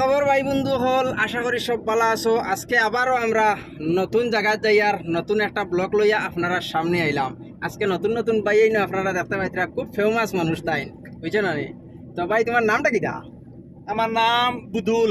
খবর ভাই বন্ধু হল, আশা করি সব ভালো আছো। আজকে আবারও আমরা নতুন জায়গা যাই আর নতুন একটা ব্লগ লইয়া আপনারা সামনে আইলাম। আজকে নতুন নতুন ভাই না আপনারা দেখতে পাইতরা, খুব ফেমাস মানুষ তাই, বুঝছো না? তো ভাই তোমার নামটা কি দা? আমার নাম বুদুল।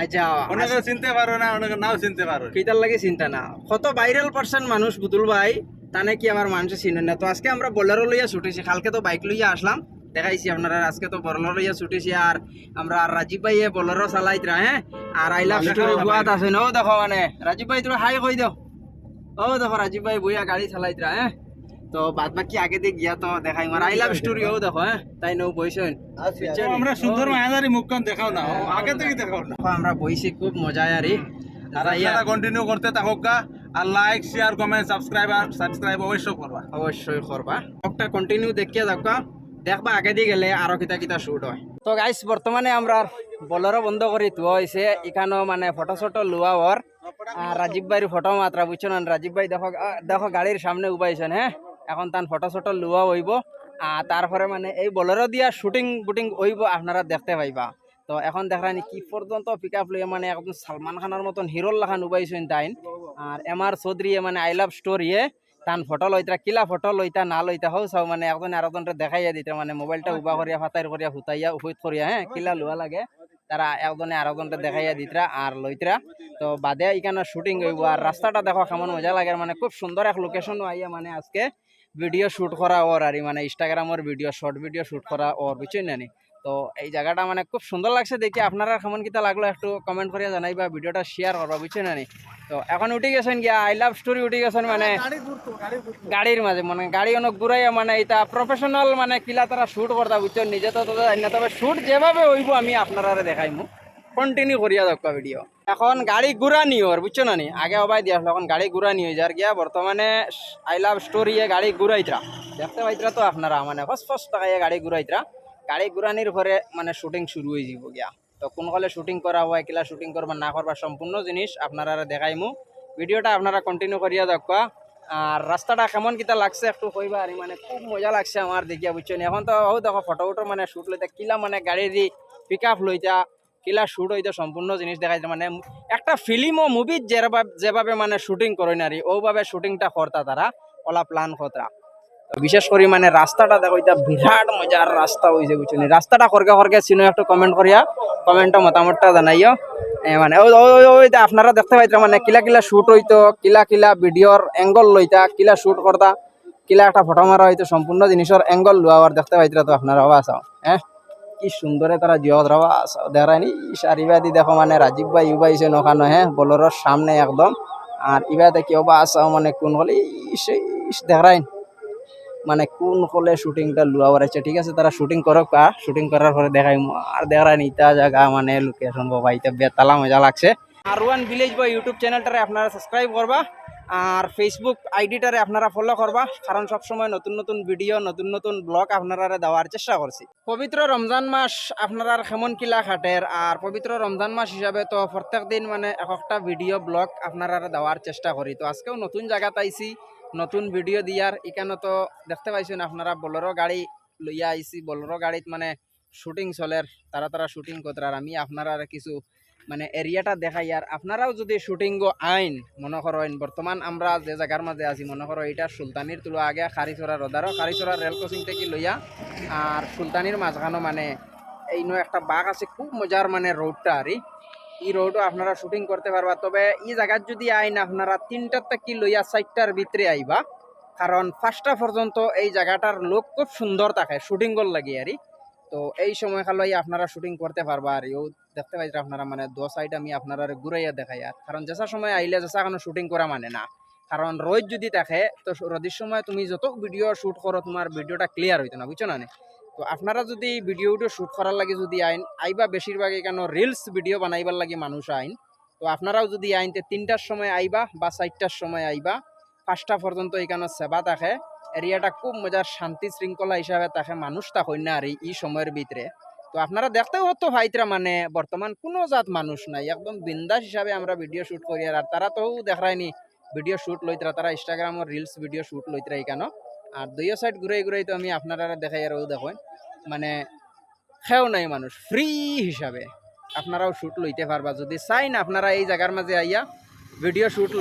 আচ্ছা, অনেকে চিনতে পারো না, অনেকে নাও চিনতে পারো। কিতার লাগে চিন্তা না, কত ভাইরাল পার্সন মানুষ বুদুল ভাই, তানে কি আমার মানুষ চিনেন না। তো আজকে আমরা বোলেরো লইয়া ছুটেছি, কালকে তো বাইক লইয়া আসলাম, দেখাইছি আপনারা। আজকে তো বোলেরো লইয়া ছুটেছি আর আমরা রাজীব ভাই বোলেরো চালাইতরা। হ্যাঁ, আর আই লাভ স্টোরি বুয়াত আছে ও দেখো, মানে রাজীব ভাই তুমি হাই কই দাও। ও দেখো রাজীব ভাই বইয়া গাড়ি চালাইতরা। হ্যাঁ, তো বাদ বাকি আগে দিয়ে গিয়া তো দেখাই মার আই লাভ স্টোরি। ও দেখো, হ্যাঁ তাই নৌ বইছেন। আমরা সুন্দর মায়াদারি মুখখান দেখাও না, আগে থেকে দেখাও না। আমরা বইছি, খুব মজায় আরে। আর আপনারা কন্টিনিউ করতে থাকুক আর লাইক শেয়ার কমেন্ট সাবস্ক্রাইব অবশ্যই করবা। অবশ্যই করবা, একটা কন্টিনিউ দেখিয়া যাবা, দেখবা আগে দিয়ে গেলে আরো কিতা কিতা শুট হয়। তো গাইস, বর্তমানে আমরা বোলেরো বন্ধ করি থুয়া হয়েছে, এখানেও মানে ফটো শটো লুয়া ওর। আর রাজীব ভাইয়ের ফটো মাত্রা বুঝছো না, রাজীব ভাই দেখো দেখো গাড়ির সামনে উবাইছেন। হ্যাঁ, এখন তার ফটো শটো লুয়া হইব, আর তারপরে মানে এই বোলেরো দিয়া শুটিং বুটিং হইব, আপনারা দেখতে পাইবা। তো এখন দেখানি কি পর্যন্ত পিক আপ লইয়া মানে একদম সালমান খানের মতন হিরোর লাখান উবাইছেন তাইন। আর এমআর চৌধুরী মানে আই লাভ স্টোরিয়ে তান ফটো লইতা, কিলা ফটো লইতা না লইতা হও চাও, মানে একজন আরেকজনকে দেখাইয়া দিতে, মানে মোবাইলটা উবা করিয়া ফাতাইর করিয়া হুতাইয়া উফুত করিয়া, হ্যাঁ কিলা লোয়া লাগে তারা একজনে আরেকজনকে দেখাইয়া দিতরা আর লইতরা। তো বাদে এখানে শুটিং হইব। আর রাস্তাটা দেখো কেমন মজা লাগে, মানে খুব সুন্দর এক লোকেশন আইয়া মানে আজকে ভিডিও শুট করা ওর আর মানে ইনস্টাগ্রামের ভিডিও শর্ট ভিডিও শুট করা ওর, বুঝছেন না? তো এই জায়গাটা মানে খুব সুন্দর লাগছে দেখি। আপনারা কেমন কিতা লাগলো একটু কমেন্ট করিয়া জানাইবা, ভিডিওটা শেয়ার করবা, বুঝছেন না? তো এখন উঠে গেছেন গিয়া আই লাভ স্টোরি উঠে গেছেন, মানে গাড়ির মাঝে, মানে গাড়ি অনেক ঘুরাইয়া মানে এটা প্রফেশনাল মানে কিলা তারা শুট করতা, বুঝছেন? নিজে তো না, তবে শুট যেভাবে হইব আমি আপনারা দেখাইমু, কন্টিনিউ করিয়া দেখা ভিডিও। এখন গাড়ি ঘুরা নি ওর, বুঝছো না? আগে অবাই দিয়ে আসলো, এখন গাড়ি ঘুরা নি হয়ে যার গিয়া বর্তমানে আই লাভ স্টোরি গাড়ি ঘুরাইতরা দেখতে পাইতরা। তো আপনারা মানে ফার্স্ট টাকাইয়া গাড়ি ঘুরাইতরা, গাড়ি ঘুরানির ঘরে মানে শুটিং শুরু হয়ে যাব গিয়া। তো কোন কলে শুটিং করা হয়, কিলা শুটিং করবা না করবা সম্পূর্ণ জিনিস আপনারা দেখাইমু। ভিডিওটা আপনারা কন্টিনিউ করিয়া দেখা। আর রাস্তাটা কেমন কিতা লাগছে একটু কইবা, আর মানে খুব মজা লাগছে আমার দেখিয়া, বুঝছো? এখন তো দেখো ফটো উটো মানে শুট লইতা, কিলা মানে গাড়ি দি পিক আপ লইতা, কিলা শুট হইতে সম্পূর্ণ জিনিস দেখাইছে। মানে একটা ফিল্ম ও মুভি যেভাবে মানে শুটিং করে নারি ওভাবে শুটিংটা করতা তারা, ওলা প্ল্যান করতা। বিশেষ করে মানে রাস্তাটা দেখো, এটা বিরাট মজার রাস্তা হয়েছে, বুঝছেন? রাস্তাটা খরগে খরগে চিনো একটু কমেন্ট করিয়া, কমেন্টটা মতামতটা জানাইও। মানে ওই আপনারা দেখতে পাইতা মানে কিলা কিলা শুট হইতো, কিলা কিলা ভিডিওর অ্যাঙ্গল লইতা, কিলা শুট করতা, কিলা একটা ফটো মারা হইতো, সম্পূর্ণ জিনিসের অ্যাঙ্গল লওয়ার দেখতে পাইতরা। তো আপনারা হওয়া চাও, হ্যাঁ কি সুন্দরে তারা জিও রাবা দেখায়নি। সারিবাদি দেখো মানে রাজীব ভাই উবাইছে নখানো, হ্যাঁ বোলেরোর সামনে একদম। আর ইবা দেখি অবা আসাও মানে কোন হলে দেখায় মানে কোন হলে শুটিংটা লুয়া বাড়াইছে। ঠিক আছে, তারা শুটিং করক, শুটিং করার পরে দেখাই আর দেখায় নিতা জায়গা মানে লোকেশন বাবা, এটা বেতালা মজা লাগছে। আর ওয়ান ভিলেজ বা ইউটিউব চ্যানেলটারে আপনারা সাবস্ক্রাইব করবা, আর ফেসবুক আইডিটারে আপনারা ফলো করবা, কারণ সবসময় নতুন নতুন ভিডিও নতুন নতুন ব্লগ আপনারা দেওয়ার চেষ্টা করছি। পবিত্র রমজান মাস আপনারা কেমন কিলা খাটের, আর পবিত্র রমজান মাস হিসাবে তো প্রত্যেক দিন মানে একটা ভিডিও ব্লগ আপনারা দেওয়ার চেষ্টা করি। তো আজকেও নতুন জায়গাতে আইছি, নতুন ভিডিও দিয়ার। এখানে তো দেখতে পাইছেন আপনারা বোলেরো গাড়ি লইয়া আইছি, বোলেরো গাড়িত মানে শুটিং চলের, তারা শুটিং করতে। আর আমি আপনারা কিছু মানে এরিয়াটা দেখাই। আর আপনারাও যদি শুটিং আইন মনে করেন, বর্তমান আমরা যে জায়গার মাঝে আছি মনে করো এটা সুলতানির তুলো আগে খারিছড়া রোদারও, খারিছড়া রেল ক্রসিং থেকে লইয়া আর সুলতানির মাঝখানো মানে এই একটা বাঘ আছে, খুব মজার মানে রোডটা। আর এই রোডও আপনারা শুটিং করতে পারবা। তবে এই জায়গার যদি আইন আপনারা 3টার থেকে লইয়া 4টার ভিতরে আইবা, কারণ 5টা পর্যন্ত এই জায়গাটার লোক খুব সুন্দর থাকে শুটিং কর লাগে। আর তো এই সময় খালাই আপনারা শুটিং করতে পারবা। আর দেখতে পাইছে আপনারা মানে 2 সাইড আমি আপনারা ঘুরাইয়া দেখাই। আর কারণ যেসা সময় আইলে যেসা কোনো শুটিং করা মানে না, কারণ রোদ যদি থাকে তো রোদের সময় তুমি যত ভিডিও শুট করো তোমার ভিডিওটা ক্লিয়ার হইতো না, বুঝছো না? তো আপনারা যদি ভিডিওটা শুট করার লাগে যদি আইবা, বেশিরভাগ এখানে রিলস ভিডিও বানাইবার লাগে মানুষ আইন। তো আপনারাও যদি আইনতে 3টার সময় আইবা বা 4টার সময় আইবা, 5টা পর্যন্ত এখানে সেবা থাকে। এরিয়াটা খুব মজার শান্তি শৃঙ্খলা হিসাবে থাকে, মানুষ তা হয় না আর এই সময়ের ভিতরে। তো আপনারা দেখতেও হতো ভাইতরা মানে বর্তমান কোনো জাত মানুষ নাই, একদম বিন্দাস হিসাবে আমরা ভিডিও শুট করি। আর তারা তো দেখায়নি ভিডিও শুট লইতরা, তারা ইনস্টাগ্রামের রিলস ভিডিও শুট লইতরা এখানে। আর 2 সাইড ঘুরাই ঘুরাই তো আমি আপনারা দেখাই। আর দেখেন মানে খেও নাই মানুষ ফ্রি হিসাবে। আপনারাও শ্যুট লইতে পারবা যদি চাই না আপনারা এই জায়গার মাঝে আইয়া ভিডিও শ্যুট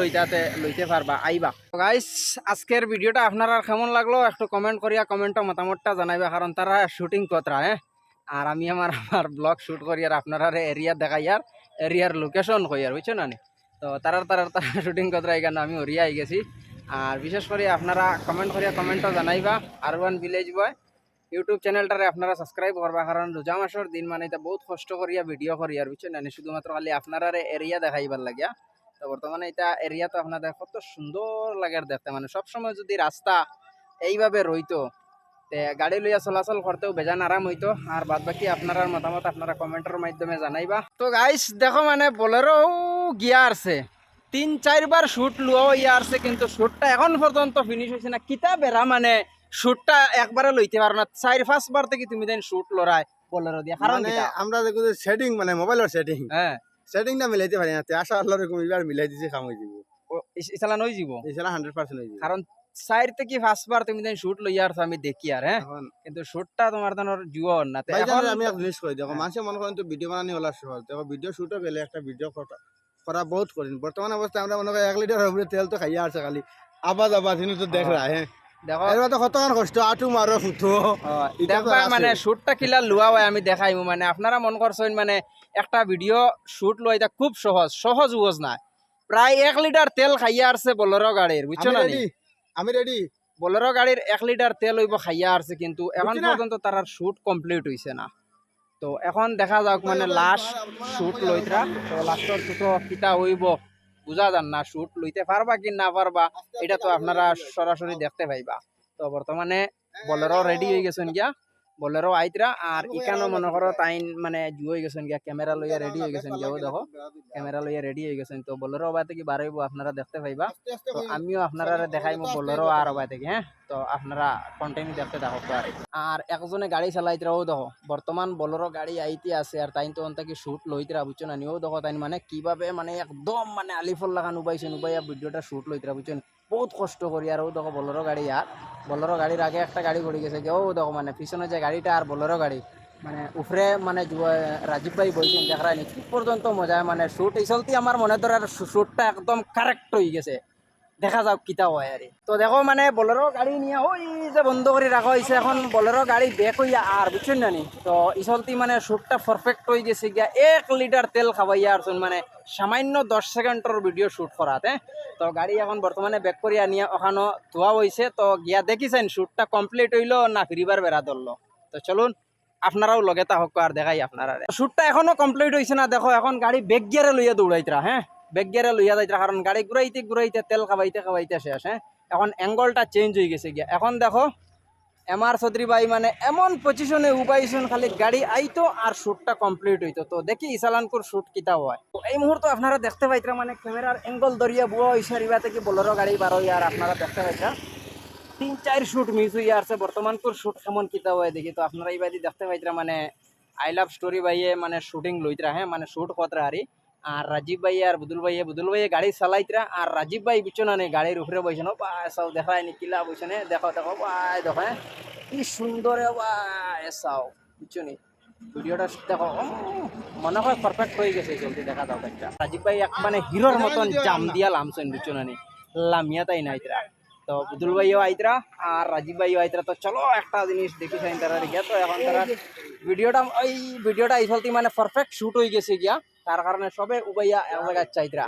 লইতে পারবা আইবা। গাইস আজকের ভিডিওটা আপনারা কেমন লাগলো একটু কমেন্ট করিয়া কমেন্টে মতামতটা জানাইবা, কারণ তারা শুটিং কতরা আর আমি আমার ব্লগ শ্যুট করি আর আপনারা এরিয়া দেখাই আর এরিয়ার লোকেশন কই আর বুঝছো না নি। তো তারা শুটিং কতরা এখানে আমি হরিয়া আই গেছি। আর বিশেষ করে আপনারা কমেন্ট করিয়া কমেন্টও জানাইবা। আরবান ভিলেজ বয় ইউটিউব চ্যানেলটারে আপনারা সাবস্ক্রাইব করবা, কারণ রোজা মাসের দিন মানে এটা বহুত কষ্ট করিয়া ভিডিও করি আর বুঝছেন না, শুধুমাত্র খালি আপনারা এরিয়া দেখাইবার লাগিয়া। তো বর্তমানে এটা এরিয়া তো আপনাদের কত সুন্দর লাগে দেখতে, মানে সবসময় যদি রাস্তা এইভাবে রইতো তে গাড়ি লইয়া চলাচল করতেও বেজান আরাম হইতো। আর বাদ বাকি আপনার মতামত আপনারা কমেন্টের মাধ্যমে জানাইবা। তো গাইস দেখো মানে বোলেরো গিয়া আসছে 3-4 বার শুট লুয়া ইয়া আসছে, কিন্তু শুটটা এখন পর্যন্ত ফিনিশ হয়েছে না। কিতা বেড়া মানে শুটটা একবারে লইতে পারো না, 4-5 বার থেকে তুমি দেন শুট লড়াই বোলেরো দিয়া, কারণ মানে আমরা দেখো যে সেটিং মানে মোবাইলের সেটিং হ্যাঁ সেটিংটা মিলাইতে পারি না। আশা আল্লাহর রকম এবার মিলাই দিছে কাম হয়ে যাব, ইসালা নই যাব, এছাড়া 100% হয়ে যাব। কারণ 4 থেকে 5 বার তুমি দেন শুট লইয়া আসছো আমি দেখি আর হ্যাঁ, এখন কিন্তু শুটটা তোমার দানোর জুয়র না। তো ভাইজান এখন আমি এক জিনিস কই দেখো, মানুষে মনে করেন তো ভিডিও বানানি হলা সহজ, দেখো ভিডিও শুটও গেলে একটা ভিডিও করা বহুত কঠিন। বর্তমান অবস্থায় আমরা মনে করি 1 লিটার উপরে তেল তো খাইয়া আছে খালি আবাদ তিনি তো দেখ রা হ্যাঁ। দেখো এবার তো কতক্ষণ কষ্ট আটু মারো ফুটো দেখবা মানে শুটটা কিলা লুয়া হয় আমি দেখাইমু। মানে আপনারা মন করছেন মানে একটা ভিডিও শুট লইতা খুব সহজ না, প্রায় 1 লিটার তেল খাইয়া আসছে বোলেরো গাড়ির, বুঝছো না নি? আমি রেডি বোলেরো গাড়ির 1 লিটার তেল হইব খাইয়া আসছে, কিন্তু এখন বুঝছি না? পর্যন্ত তার শুট কমপ্লিট হইছে না। তো এখন দেখা যাক মানে লাস্ট শুট লইতরা, তো লাস্টর দুটো কিতা হইব বুঝা যান না। শুট লইতে পারবা কি না পারবা এটা তো আপনারা সরাসরি দেখতে পাইবা। তো বর্তমানে বোলেরো রেডি হয়ে গেছেন গিয়া, বোলেরো আইতরা আর ইকানো মনে করো তাইন মানে জু হয়ে গেছেন গিয়া, ক্যামেরা লইয়া রেডি হয়ে গেছেন গিয়া। ও দেখো ক্যামেরা লইয়া রেডি হয়ে গেছেন, তো বোলেরো ওবা থেকে বার হইব আপনারা দেখতে পাইবা। তো আমিও আপনারা দেখাইমু বোলেরো আর ওবা থেকে হ্যাঁ, তো আপনারা কন্টিনিউ দেখতে থাকো। আর একজনে গাড়ি চালাইতরাও দেখো বর্তমান বোলেরো গাড়ি আইতে আছে আর তাই তো অন্তাকি শুট লইতরা বুঝছো না নিও দেখো তাই মানে কিভাবে মানে একদম মানে আলিফল লাগান উবাইয়া ভিডিওটা শুট লইতরা বুঝছেন বহুত কষ্ট করি। আর ও দেখো বোলেরো গাড়ি আর বোলেরো গাড়ির আগে একটা গাড়ি পড়ে গেছে, ও দেখো মানে পিছনে যে গাড়িটা আর বোলেরো গাড়ি মানে উপরে মানে রাজীব ভাই বলছেন দেখায় নি ঠিক পর্যন্ত মজা মানে শুট এই চলতে আমার মনে ধরার শুটটা একদম কারেক্ট হয়ে গেছে। দেখা যাক কিতা হয় আর। তো দেখো মানে বোলেরো গাড়ি নিয়ে ওই যে বন্ধ করে রাখা হয়েছে, এখন বোলেরো গাড়ি বেক হইয়া আর বুঝছেন না নি। তো ইসলতি মানে শুটটা পারফেক্ট হয়ে গেছে গিয়া 1 লিটার তেল খাওয়াইয়া আর মানে সামান্য 10 সেকেন্ডের ভিডিও শুট করাতে। তো গাড়ি এখন বর্তমানে বেক করিয়া নিয়ে ওখানে ধোয়া হয়েছে, তো গিয়া দেখিছেন শুটটা কমপ্লিট হইলো না ফিরিবার বেড়া ধরলো। তো চলুন আপনারাও লগে হোক আর দেখাই আপনারা। শুটটা এখনো কমপ্লিট হয়েছে না, দেখো এখন গাড়ি বেক গিয়ারে লইয়া দৌড়াইতরা হ্যাঁ, বেক গিয়ারে লইয়া যাইতরা, কারণ গাড়ি ঘুরাইতে তেল খাওয়াইতে শেষ হ্যাঁ। এখন অ্যাঙ্গলটা চেঞ্জ হয়ে গেছে গিয়া, এখন দেখো এমআর চৌধুরী ভাই মানে এমন পজিশনে উবাইছেন খালি গাড়ি আইতো আর শুটটা কমপ্লিট হইতো। তো দেখি ইসালানকুর শুট কিতা হয়। তো এই মুহূর্তে আপনারা দেখতে পাইতরা মানে ক্যামেরার অ্যাঙ্গল ধরিয়া বুয়া হইছে রিবা থেকে বোলেরো গাড়ি বার হইয়া আর আপনারা দেখতে পাইতরা 3-4 শুট মিস হইয়া আসছে। বর্তমানকুর শুট কেমন কিতা হয় দেখি। তো আপনারা এই বাদি দেখতে পাইতরা মানে আই লাভ স্টোরি ভাইয়ে মানে শুটিং লইতরা হ্যাঁ, মানে শুট কতরা হারি। আর রাজীব ভাই আর বুদুল ভাইয়ে গাড়ি চালাইতরা আর রাজীব ভাই বিচনা নেই গাড়ির উপরে বইছেন। বা সব দেখায় নি কিলা বইছেনে দেখো ভাই দেখো কি সুন্দর চাও বুঝছো ভিডিওটা দেখো মনে হয় পারফেক্ট হয়ে গেছে। জলদি দেখা দাও একটা রাজীব ভাই এক মানে হিরোর মতন জাম দিয়া লামছেন বুঝছো না লামিয়া তাই না আইতরা। তো বুদুল ভাইও আইতরা আর রাজীব ভাইও আইতরা। তো চলো একটা জিনিস দেখি চাইন তারা গিয়া। তো এখন তারা ভিডিওটা এই চলতি মানে পারফেক্ট শুট হয়ে গেছে গিয়া, তার কারণে সবে উবাইয়া এক জায়গায় চাইতরা।